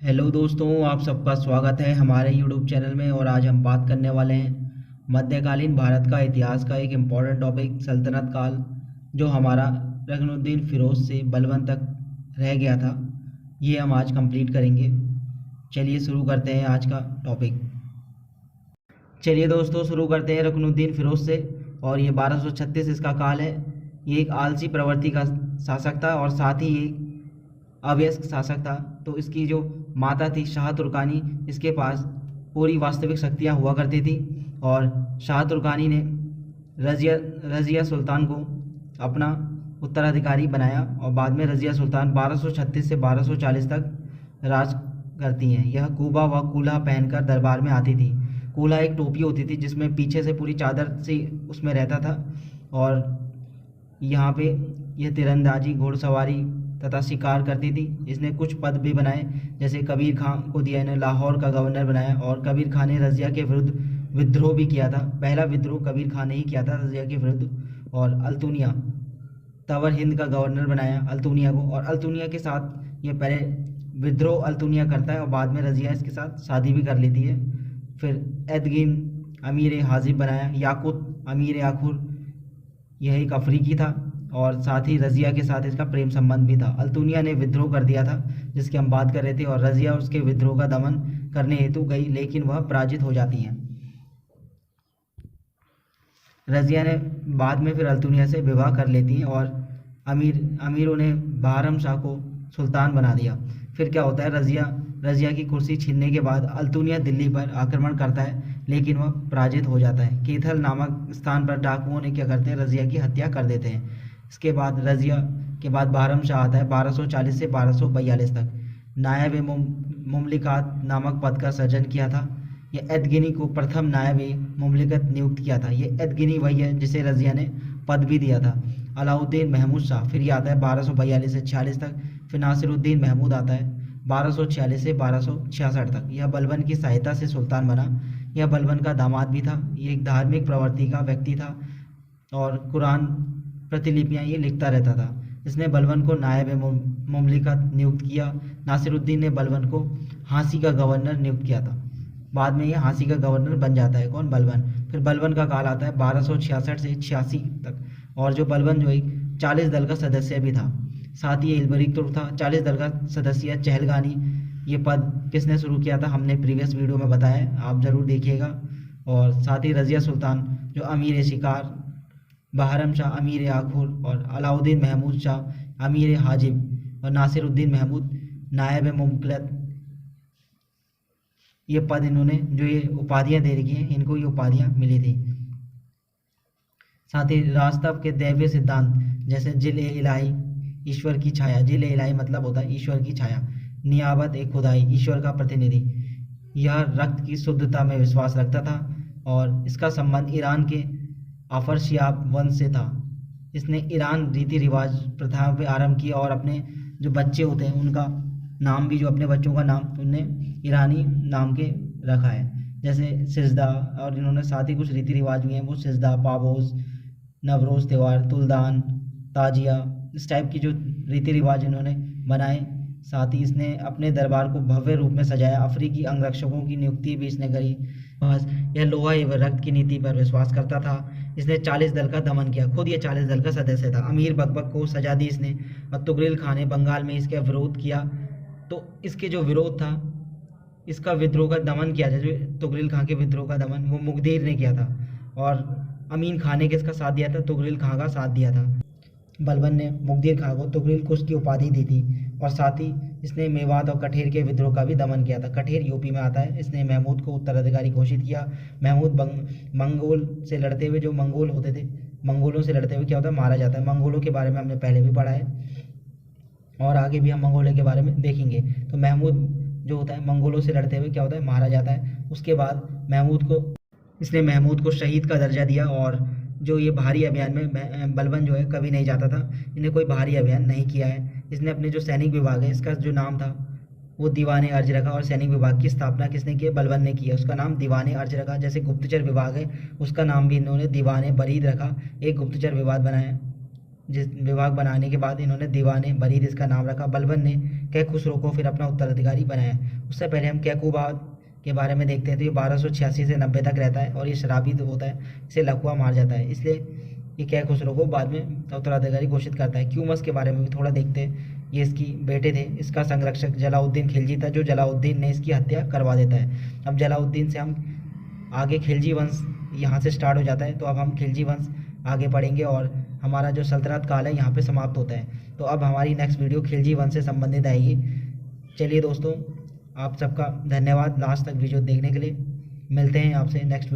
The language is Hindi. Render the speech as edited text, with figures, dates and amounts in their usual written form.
हेलो दोस्तों, आप सबका स्वागत है हमारे यूट्यूब चैनल में। और आज हम बात करने वाले हैं मध्यकालीन भारत का इतिहास का एक इम्पॉर्टेंट टॉपिक सल्तनत काल, जो हमारा रुकनुद्दीन फ़िरोज़ से बलबन तक रह गया था। ये हम आज कंप्लीट करेंगे। चलिए शुरू करते हैं आज का टॉपिक। चलिए दोस्तों, शुरू करते हैं रुकनुद्दीन फ़िरोज़ से। और ये 1236 इसका काल है। ये एक आलसी प्रवृत्ति का शासक था और साथ ही एक अवयस्क शासक था। तो इसकी जो माता थी शाह तुर्कानी, इसके पास पूरी वास्तविक शक्तियाँ हुआ करती थी। और शाह तुर्कानी ने रज़िया रज़िया सुल्तान को अपना उत्तराधिकारी बनाया। और बाद में रज़िया सुल्तान 1236 से 1240 तक राज करती हैं। यह कूबा व कूल्हा पहनकर दरबार में आती थी। कूल्हा एक टोपी होती थी जिसमें पीछे से पूरी चादर से उसमें रहता था। और यहाँ पे यह तीरंदाजी, घुड़सवारी तथा शिकार करती थी। इसने कुछ पद भी बनाए, जैसे कबीर खां को दिया इन्हें लाहौर का गवर्नर बनाया। और कबीर खां ने रज़िया के विरुद्ध विद्रोह भी किया था। पहला विद्रोह कबीर खां ने ही किया था रज़िया के विरुद्ध। और अल्तुनिया तवर हिंद का गवर्नर बनाया अल्तुनिया को। और अल्तुनिया के साथ ये पहले विद्रोह अल्तुनिया करता है और बाद में रज़िया इसके साथ शादी भी कर लेती है। फिर एदगिन अमीर हाजिब बनाया। याकूत अमीर आखुर, यह एक अफ्रीकी था और साथ ही रज़िया के साथ इसका प्रेम संबंध भी था। अल्तुनिया ने विद्रोह कर दिया था जिसकी हम बात कर रहे थे, और रज़िया उसके विद्रोह का दमन करने हेतु गई, लेकिन वह पराजित हो जाती हैं। रज़िया ने बाद में फिर अल्तुनिया से विवाह कर लेती हैं और अमीरों ने बहरम शाह को सुल्तान बना दिया। फिर क्या होता है, रज़िया की कुर्सी छीनने के बाद अल्तुनिया दिल्ली पर आक्रमण करता है, लेकिन वह पराजित हो जाता है। केथल नामक स्थान पर डाकुओं ने क्या करते हैं, रज़िया की हत्या कर देते हैं। इसके बाद रज़िया के बाद बहरम शाह आता है 1240 से 1242 तक। नायब मुमलिकात नामक पद का सृजन किया था। यह एदगिनी को प्रथम नायब मुमलिकत नियुक्त किया था। ये एदगिनी वही है जिसे रज़िया ने पद भी दिया था। अलाउद्दीन महमूद शाह फिर ये आता है 1242 से 46 तक। फिर नासिरुद्दीन महमूद आता है 1246 से 1266 तक। यह बलबन की सहायता से सुल्तान बना। यह बलबन का दामाद भी था। ये एक धार्मिक प्रवृत्ति का व्यक्ति था और कुरान प्रतिलिपियाँ ये लिखता रहता था। इसने बलबन को नायब मुमलिकत नियुक्त किया। नासिरुद्दीन ने बलबन को हाँसी का गवर्नर नियुक्त किया था। बाद में ये हाँसी का गवर्नर बन जाता है, कौन, बलबन। फिर बलबन का काल आता है 1266 से 86 तक। और जो बलबन जो एक 40 दल का सदस्य भी था। साथ ही इल्बरिक तुर्क था, 40 दल का सदस्य। चहलगानी, ये पद किसने शुरू किया था, हमने प्रीवियस वीडियो में बताया है, आप ज़रूर देखिएगा। और साथ ही रज़िया सुल्तान जो अमीर शिकार, बहरम शाह अमीर आखुर, और अलाउद्दीन महमूद शाह अमीर हाजिब, और नासिरुद्दीन महमूद नायब मुमलिकत, ये पद इन्होंने जो ये उपाधियाँ दे रखी हैं, इनको ये उपाधियाँ मिली थी। साथ ही रास्तव के दैवीय सिद्धांत, जैसे जिल-ए इलाही, ईश्वर की छाया। जिल-ए इलाही मतलब होता है ईश्वर की छाया। नियाबत ए खुदाई, ईश्वर का प्रतिनिधि। यह रक्त की शुद्धता में विश्वास रखता था और इसका संबंध ईरान के अफरशियाब वंश से था। इसने ईरान रीति रिवाज प्रथाओं पे आरंभ किया और अपने जो बच्चे होते हैं उनका नाम भी, जो अपने बच्चों का नाम उनने ईरानी नाम के रखा है, जैसे सिजदा। और इन्होंने साथ ही कुछ रीति रिवाज भी हैं, वो सिजदा, पाबोस, नवरोज़ त्यौहार, तुलदान, ताजिया, इस टाइप की जो रीति रिवाज इन्होंने बनाए। साथ ही इसने अपने दरबार को भव्य रूप में सजाया। अफ्रीकी अंगरक्षकों की नियुक्ति भी इसने करी। यह लोहा एवं रक्त की नीति पर विश्वास करता था। इसने 40 दल का दमन किया, खुद ये 40 दल का सदस्य था। अमीर बकबक को सजा दी इसने। और तुगरिल खान ने बंगाल में इसका विरोध किया। तो इसके जो विरोध था, इसका विद्रोह का दमन किया, जो तुगरिल खां के विद्रोह का दमन वो मुगदीर ने किया था। और अमीन खान ने किसका साथ दिया था, तुगरिल खां का साथ दिया था। बलबन ने मुगदीर खां को तुगरिल कुश की उपाधि दी थी। और साथ ही इसने मेवात और कठेर के विद्रोह का भी दमन किया था। कठेर यूपी में आता है। इसने महमूद को उत्तराधिकारी घोषित किया। महमूद मंगोल से लड़ते हुए, जो मंगोल होते थे, मंगोलों से लड़ते हुए क्या होता है, मारा जाता है। मंगोलों के बारे में हमने पहले भी पढ़ा है और आगे भी हम मंगोलों के बारे में देखेंगे। तो महमूद जो होता है मंगोलों से लड़ते हुए क्या होता है, मारा जाता है। उसके बाद इसने महमूद को शहीद का दर्जा दिया। और जो ये भारी अभियान में बलबन जो है कभी नहीं जाता था। इन्हें कोई भारी अभियान नहीं किया है। इसने अपने जो सैनिक विभाग है, इसका जो नाम था वो दीवाने अर्ज रखा। और सैनिक विभाग की स्थापना किसने की, बलबन ने की है। उसका नाम दीवाने अर्ज रखा। जैसे गुप्तचर विभाग है, उसका नाम भी इन्होंने दीवाने बरीद रखा। एक गुप्तचर विभाग बनाया। जिस विभाग बनाने के बाद इन्होंने दीवाने बरीद इसका नाम रखा। बलबन ने कैखुसरो को फिर अपना उत्तराधिकारी बनाया। उससे पहले हम कैकुबाद के बारे में देखते हैं। तो ये 1286 से 90 तक रहता है और ये शराबी होता है, इसे लकवा मार जाता है, इसलिए ये कैखुसरो को बाद में उत्तराधिकारी घोषित करता है। क्यूमस के बारे में भी थोड़ा देखते हैं। ये इसकी बेटे थे। इसका संरक्षक जलाउद्दीन खिलजी था, जो जलाउद्दीन ने इसकी हत्या करवा देता है। अब जलाउद्दीन से हम आगे खिलजी वंश यहाँ से स्टार्ट हो जाता है, तो अब हम खिलजी वंश आगे पढ़ेंगे और हमारा जो सल्तनत काल है यहाँ पे समाप्त होता है। तो अब हमारी नेक्स्ट वीडियो खिलजी वंश से संबंधित आएगी। चलिए दोस्तों, आप सबका धन्यवाद लास्ट तक वीडियो देखने के लिए। मिलते हैं आपसे नेक्स्ट